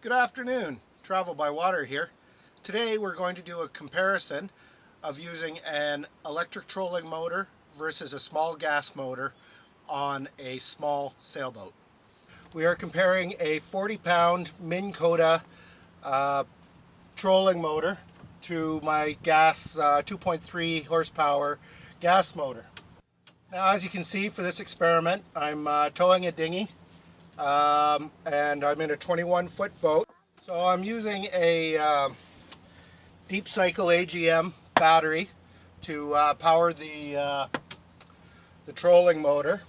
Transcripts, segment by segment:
Good afternoon, Travel by Water here. Today we're going to do a comparison of using an electric trolling motor versus a small gas motor on a small sailboat. We are comparing a 40-pound Minn Kota trolling motor to my gas 2.3 horsepower gas motor. Now, as you can see for this experiment, I'm towing a dinghy and I'm in a 21-foot boat. So I'm using a deep cycle AGM battery to power the trolling motor.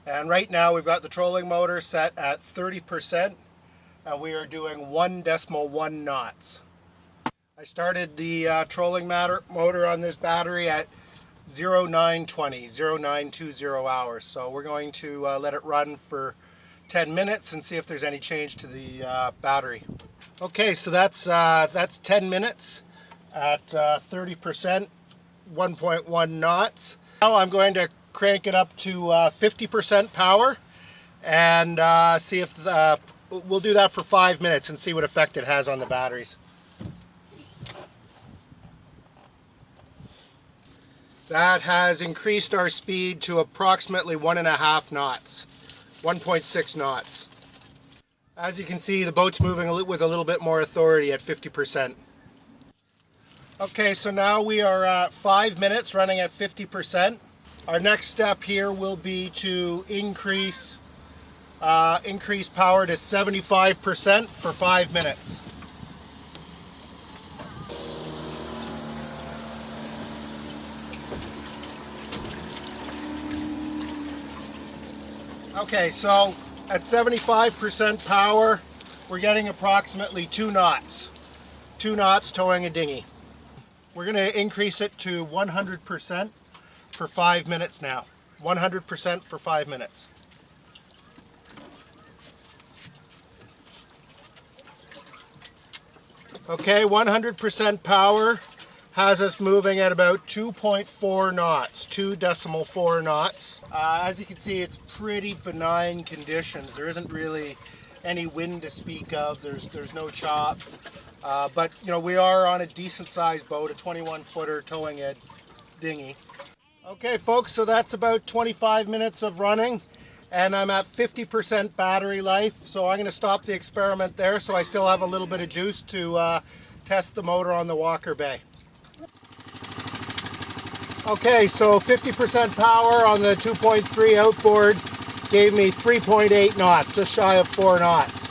And right now we've got the trolling motor set at 30% and we are doing 1.1 knots. I started the trolling motor on this battery at 0920 hours. So we're going to let it run for 10 minutes and see if there's any change to the battery. Okay, so that's 10 minutes at 30%, 1.1 knots. Now I'm going to crank it up to 50% power and see if we'll do that for 5 minutes and see what effect it has on the batteries. That has increased our speed to approximately 1.5 knots, 1.6 knots. As you can see, the boat's moving with a little bit more authority at 50%. Okay, so now we are at 5 minutes running at 50%. Our next step here will be to increase power to 75% for 5 minutes. Okay, so at 75% power, we're getting approximately 2 knots. 2 knots towing a dinghy. We're going to increase it to 100% for 5 minutes now. 100% for 5 minutes. Okay, 100% power has us moving at about 2.4 knots, 2.4 knots. As you can see, it's pretty benign conditions. There isn't really any wind to speak of. There's no chop. But you know, we are on a decent sized boat, a 21-footer towing a dinghy. Okay folks, so that's about 25 minutes of running and I'm at 50% battery life. So I'm going to stop the experiment there so I still have a little bit of juice to test the motor on the Walker Bay. Okay, so 50% power on the 2.3 outboard gave me 3.8 knots, just shy of 4 knots.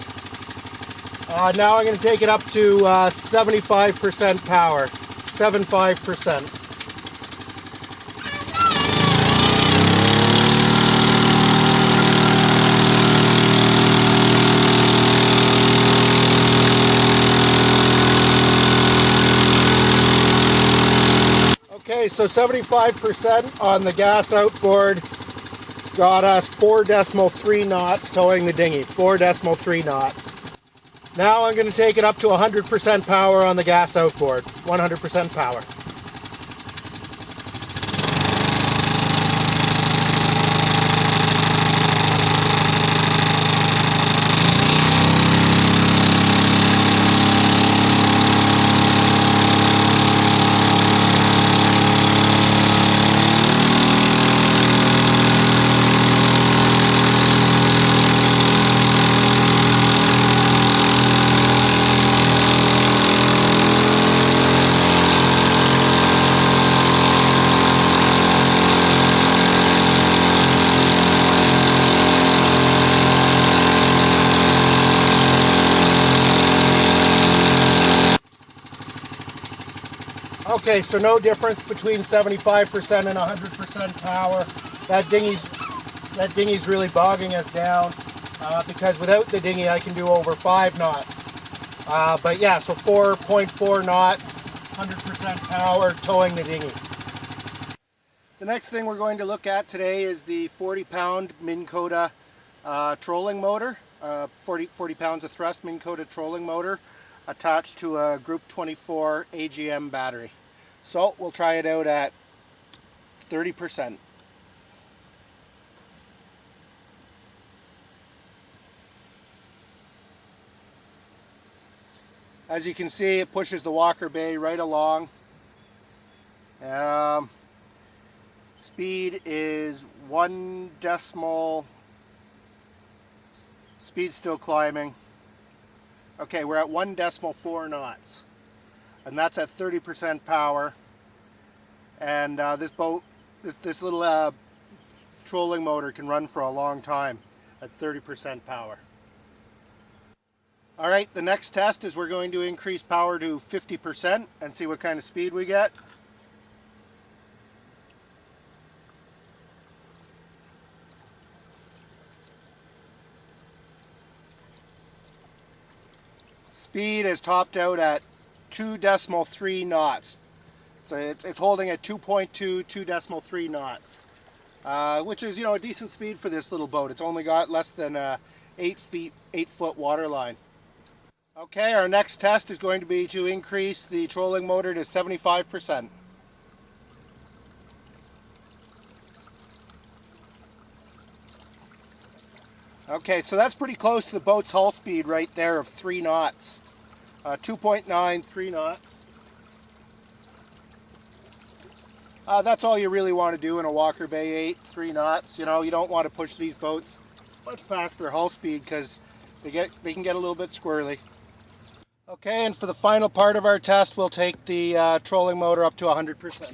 Now I'm going to take it up to 75% power, 75%. Okay, so 75% on the gas outboard got us 4.3 knots towing the dinghy, 4.3 knots. Now I'm going to take it up to 100% power on the gas outboard, 100% power. Okay, so no difference between 75% and 100% power. That dinghy's really bogging us down because without the dinghy I can do over 5 knots. But yeah, so 4.4 knots, 100% power towing the dinghy. The next thing we're going to look at today is the 40-pound Minn Kota trolling motor, 40 pounds of thrust Minn Kota trolling motor attached to a Group 24 AGM battery. So we'll try it out at 30%. As you can see, it pushes the Walker Bay right along. Speed is 1 decimal. Speed still climbing. Okay, we're at 1.4 knots, and that's at 30% power. And this boat, this little trolling motor can run for a long time at 30% power. All right, the next test is we're going to increase power to 50% and see what kind of speed we get. Speed is topped out at 2.3 knots. So it's holding at 2.2 knots, which is, a decent speed for this little boat. It's only got less than 8 foot water line. Okay, our next test is going to be to increase the trolling motor to 75%. Okay, so that's pretty close to the boat's hull speed right there of 3 knots. 2.9, 3 knots. That's all you really want to do in a Walker Bay 8, 3 knots. You don't want to push these boats much past their hull speed because they can get a little bit squirrely. Okay, and for the final part of our test, we'll take the trolling motor up to 100%.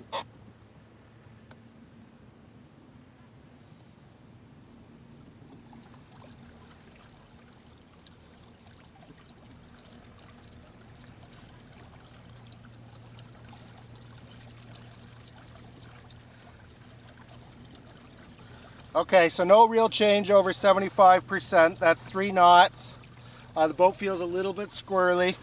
Okay, so no real change over 75%. That's 3 knots. The boat feels a little bit squirrely.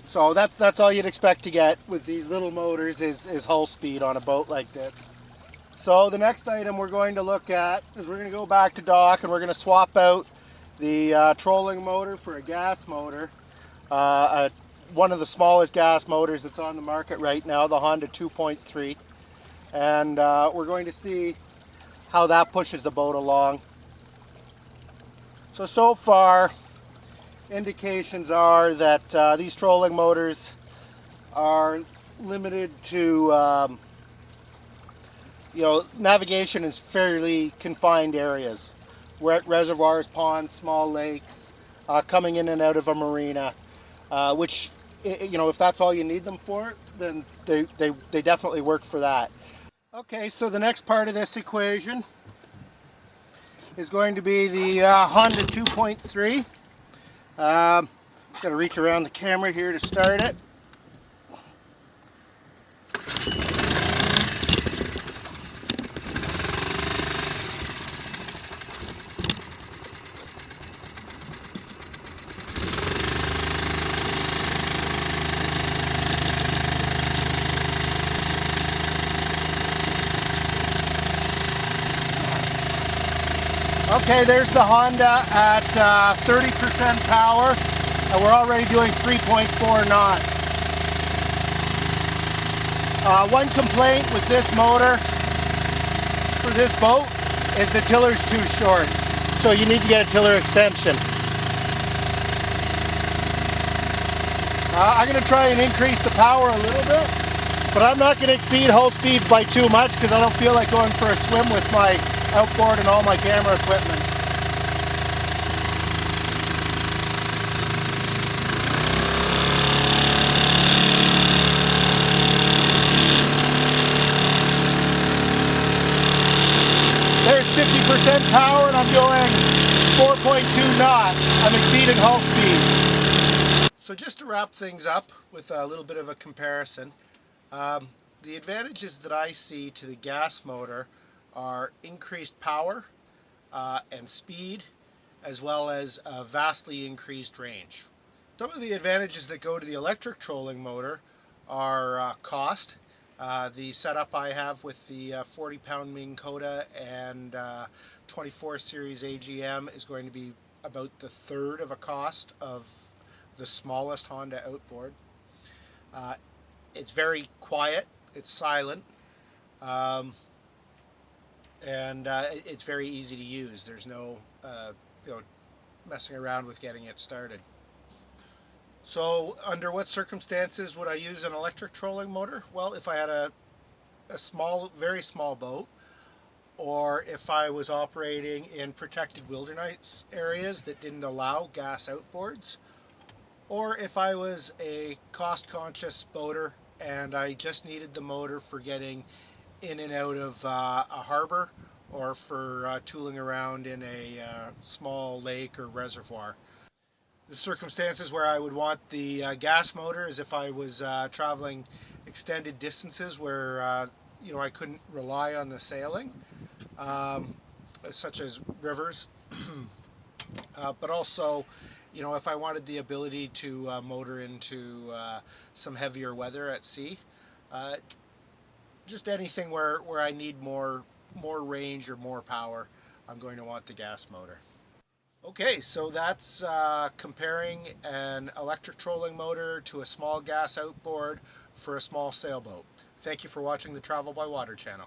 So that's all you'd expect to get with these little motors is hull speed on a boat like this. So the next item we're going to look at is we're going to go back to dock and we're going to swap out the trolling motor for a gas motor. One of the smallest gas motors that's on the market right now, the Honda 2.3. And we're going to see how that pushes the boat along. So far, indications are that these trolling motors are limited to, navigation is fairly confined areas. We're at reservoirs, ponds, small lakes, coming in and out of a marina, which, if that's all you need them for, then they definitely work for that. Okay, so the next part of this equation is going to be the Honda 2.3. Got to reach around the camera here to start it. Okay, there's the Honda at 30% power, and we're already doing 3.4 knots. One complaint with this motor for this boat is the tiller's too short, so you need to get a tiller extension. I'm going to try and increase the power a little bit, but I'm not going to exceed hull speed by too much because I don't feel like going for a swim with my outboard and all my camera equipment. There's 50% power and I'm doing 4.2 knots. I'm exceeding hull speed. So just to wrap things up with a little bit of a comparison, the advantages that I see to the gas motor are increased power and speed, as well as a vastly increased range. Some of the advantages that go to the electric trolling motor are cost. The setup I have with the 40-pound Minn Kota and 24 series AGM is going to be about the third of a cost of the smallest Honda outboard. It's very quiet, it's silent, and it's very easy to use. There's no messing around with getting it started. So under what circumstances would I use an electric trolling motor? Well, if I had a small, very small boat, or if I was operating in protected wilderness areas that didn't allow gas outboards, or if I was a cost-conscious boater and I just needed the motor for getting in and out of a harbor, or for tooling around in a small lake or reservoir. The circumstances where I would want the gas motor is if I was traveling extended distances where I couldn't rely on the sailing, um, such as rivers, but also if I wanted the ability to motor into some heavier weather at sea. Uh, just anything where I need more range or more power, I'm going to want the gas motor. Okay, so that's comparing an electric trolling motor to a small gas outboard for a small sailboat. Thank you for watching the Travel by Water channel.